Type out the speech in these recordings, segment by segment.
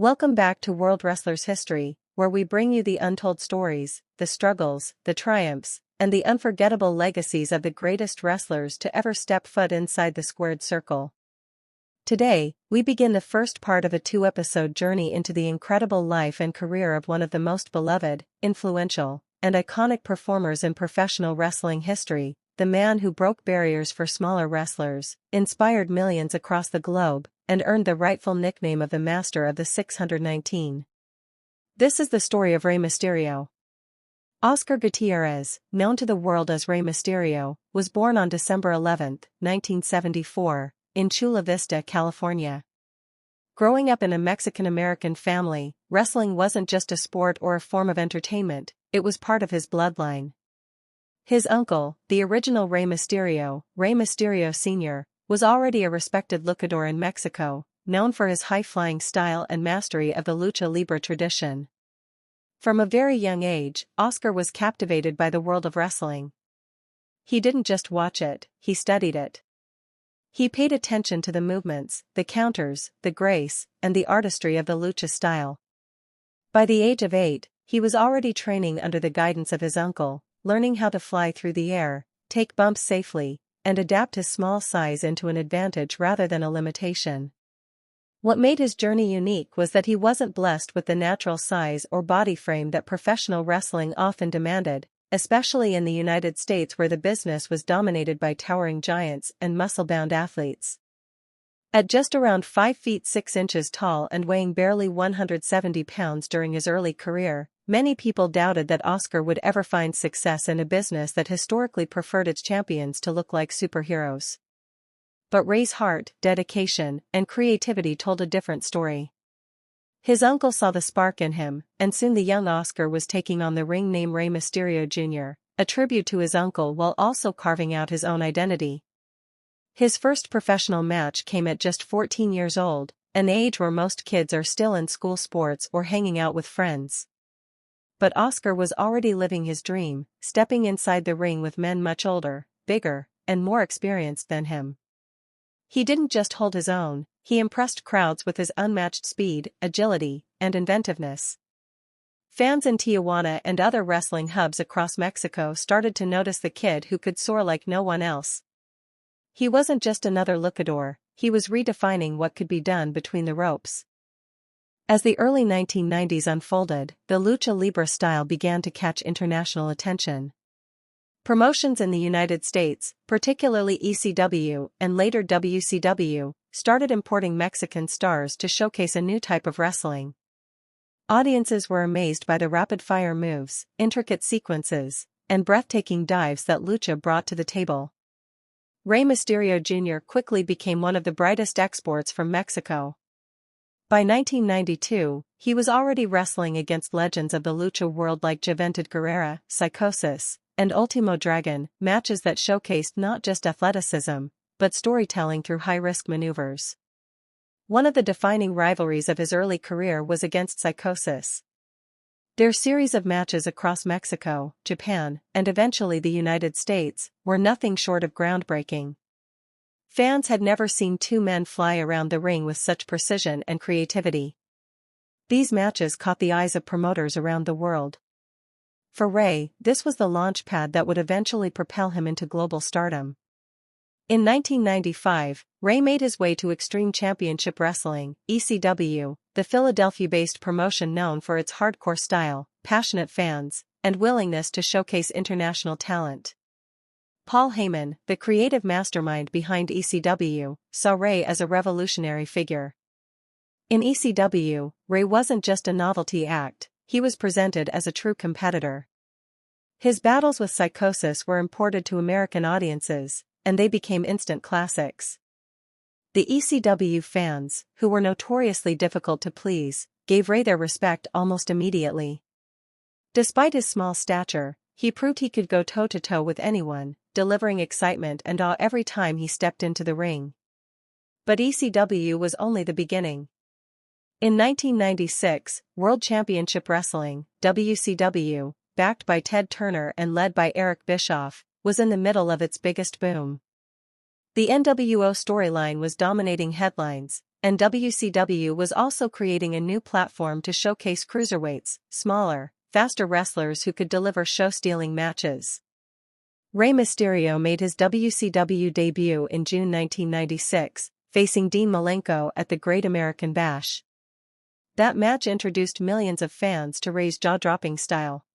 Welcome back to World Wrestlers History, where we bring you the untold stories, the struggles, the triumphs, and the unforgettable legacies of the greatest wrestlers to ever step foot inside the squared circle. Today, we begin the first part of a two-episode journey into the incredible life and career of one of the most beloved, influential, and iconic performers in professional wrestling history, the man who broke barriers for smaller wrestlers, inspired millions across the globe, and earned the rightful nickname of the Master of the 619. This is the story of Rey Mysterio. Oscar Gutierrez, known to the world as Rey Mysterio, was born on December 11, 1974, in Chula Vista, California. Growing up in a Mexican-American family, wrestling wasn't just a sport or a form of entertainment, it was part of his bloodline. His uncle, the original Rey Mysterio Sr., was already a respected luchador in Mexico, known for his high-flying style and mastery of the Lucha Libre tradition. From a very young age, Oscar was captivated by the world of wrestling. He didn't just watch it, he studied it. He paid attention to the movements, the counters, the grace, and the artistry of the lucha style. By the age of 8, he was already training under the guidance of his uncle, learning how to fly through the air, take bumps safely, and adapt his small size into an advantage rather than a limitation. What made his journey unique was that he wasn't blessed with the natural size or body frame that professional wrestling often demanded, especially in the United States where the business was dominated by towering giants and muscle-bound athletes. At just around 5 feet 6 inches tall and weighing barely 170 pounds during his early career, many people doubted that Oscar would ever find success in a business that historically preferred its champions to look like superheroes. But Rey's heart, dedication, and creativity told a different story. His uncle saw the spark in him, and soon the young Oscar was taking on the ring name Rey Mysterio Jr., a tribute to his uncle while also carving out his own identity. His first professional match came at just 14 years old, an age where most kids are still in school sports or hanging out with friends. But Oscar was already living his dream, stepping inside the ring with men much older, bigger, and more experienced than him. He didn't just hold his own, he impressed crowds with his unmatched speed, agility, and inventiveness. Fans in Tijuana and other wrestling hubs across Mexico started to notice the kid who could soar like no one else. He wasn't just another luchador, he was redefining what could be done between the ropes. As the early 1990s unfolded, the Lucha Libre style began to catch international attention. Promotions in the United States, particularly ECW and later WCW, started importing Mexican stars to showcase a new type of wrestling. Audiences were amazed by the rapid-fire moves, intricate sequences, and breathtaking dives that Lucha brought to the table. Rey Mysterio Jr. quickly became one of the brightest exports from Mexico. By 1992, he was already wrestling against legends of the lucha world like Juventud Guerrera, Psychosis, and Ultimo Dragon, matches that showcased not just athleticism, but storytelling through high-risk maneuvers. One of the defining rivalries of his early career was against Psychosis. Their series of matches across Mexico, Japan, and eventually the United States, were nothing short of groundbreaking. Fans had never seen two men fly around the ring with such precision and creativity. These matches caught the eyes of promoters around the world. For Rey, this was the launch pad that would eventually propel him into global stardom. In 1995, Rey made his way to Extreme Championship Wrestling, ECW, the Philadelphia-based promotion known for its hardcore style, passionate fans, and willingness to showcase international talent. Paul Heyman, the creative mastermind behind ECW, saw Rey as a revolutionary figure. In ECW, Rey wasn't just a novelty act, he was presented as a true competitor. His battles with Psychosis were imported to American audiences, and they became instant classics. The ECW fans, who were notoriously difficult to please, gave Rey their respect almost immediately. Despite his small stature, he proved he could go toe-to-toe with anyone, delivering excitement and awe every time he stepped into the ring. But ECW was only the beginning. In 1996, World Championship Wrestling, WCW, backed by Ted Turner and led by Eric Bischoff, was in the middle of its biggest boom. The NWO storyline was dominating headlines, and WCW was also creating a new platform to showcase cruiserweights, smaller, faster wrestlers who could deliver show-stealing matches. Rey Mysterio made his WCW debut in June 1996, facing Dean Malenko at the Great American Bash. That match introduced millions of fans to Rey's jaw-dropping style.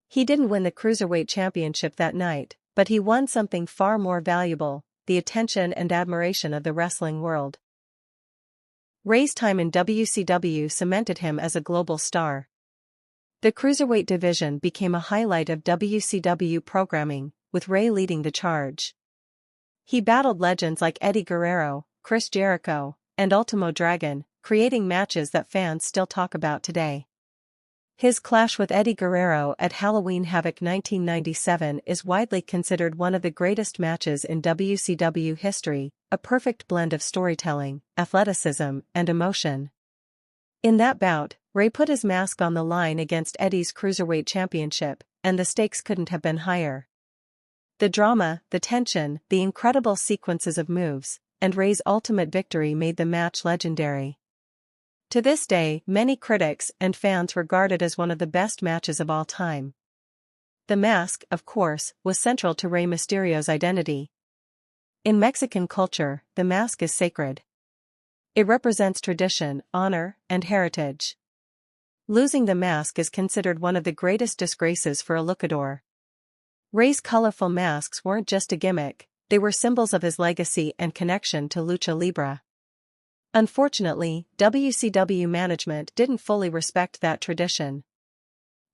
He didn't win the Cruiserweight Championship that night, but he won something far more valuable, the attention and admiration of the wrestling world. Rey's time in WCW cemented him as a global star. The Cruiserweight division became a highlight of WCW programming, with Rey leading the charge. He battled legends like Eddie Guerrero, Chris Jericho, and Ultimo Dragon, creating matches that fans still talk about today. His clash with Eddie Guerrero at Halloween Havoc 1997 is widely considered one of the greatest matches in WCW history, a perfect blend of storytelling, athleticism, and emotion. In that bout, Rey put his mask on the line against Eddie's Cruiserweight Championship, and the stakes couldn't have been higher. The drama, the tension, the incredible sequences of moves, and Rey's ultimate victory made the match legendary. To this day, many critics and fans regard it as one of the best matches of all time. The mask, of course, was central to Rey Mysterio's identity. In Mexican culture, the mask is sacred. It represents tradition, honor, and heritage. Losing the mask is considered one of the greatest disgraces for a luchador. Rey's colorful masks weren't just a gimmick, they were symbols of his legacy and connection to Lucha Libre. Unfortunately, WCW management didn't fully respect that tradition.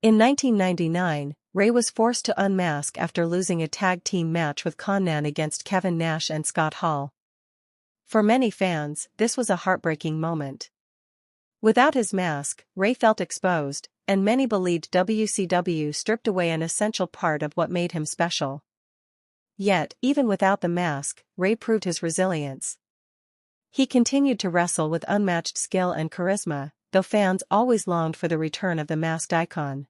In 1999, Rey was forced to unmask after losing a tag team match with Konnan against Kevin Nash and Scott Hall. For many fans, this was a heartbreaking moment. Without his mask, Rey felt exposed, and many believed WCW stripped away an essential part of what made him special. Yet, even without the mask, Rey proved his resilience. He continued to wrestle with unmatched skill and charisma, though fans always longed for the return of the masked icon.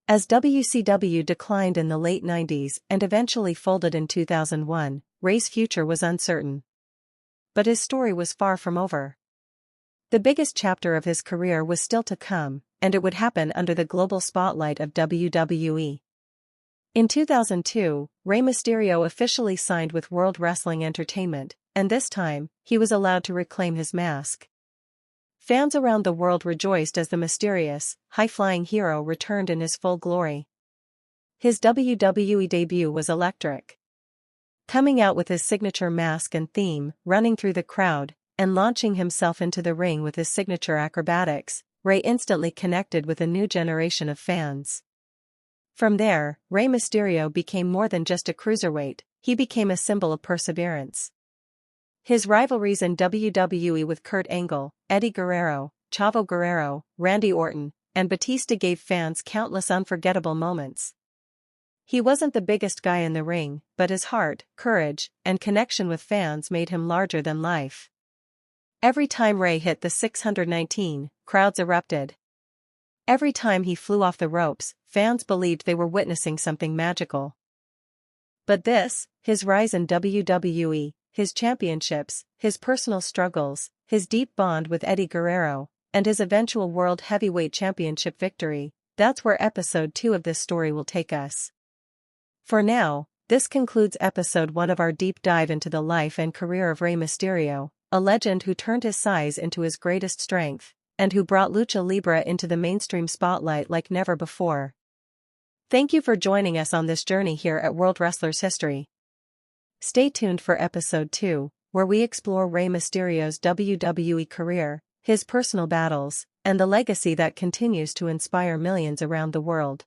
As WCW declined in the late 90s and eventually folded in 2001, Rey's future was uncertain. But his story was far from over. The biggest chapter of his career was still to come, and it would happen under the global spotlight of WWE. In 2002, Rey Mysterio officially signed with World Wrestling Entertainment, and this time, he was allowed to reclaim his mask. Fans around the world rejoiced as the mysterious, high-flying hero returned in his full glory. His WWE debut was electric. Coming out with his signature mask and theme, running through the crowd, and launching himself into the ring with his signature acrobatics, Rey instantly connected with a new generation of fans. From there, Rey Mysterio became more than just a cruiserweight, he became a symbol of perseverance. His rivalries in WWE with Kurt Angle, Eddie Guerrero, Chavo Guerrero, Randy Orton, and Batista gave fans countless unforgettable moments. He wasn't the biggest guy in the ring, but his heart, courage, and connection with fans made him larger than life. Every time Rey hit the 619, crowds erupted. Every time he flew off the ropes, fans believed they were witnessing something magical. But this, his rise in WWE, his championships, his personal struggles, his deep bond with Eddie Guerrero, and his eventual World Heavyweight Championship victory, that's where episode 2 of this story will take us. For now, this concludes episode 1 of our deep dive into the life and career of Rey Mysterio, a legend who turned his size into his greatest strength, and who brought Lucha Libre into the mainstream spotlight like never before. Thank you for joining us on this journey here at World Wrestlers History. Stay tuned for episode 2, where we explore Rey Mysterio's WWE career, his personal battles, and the legacy that continues to inspire millions around the world.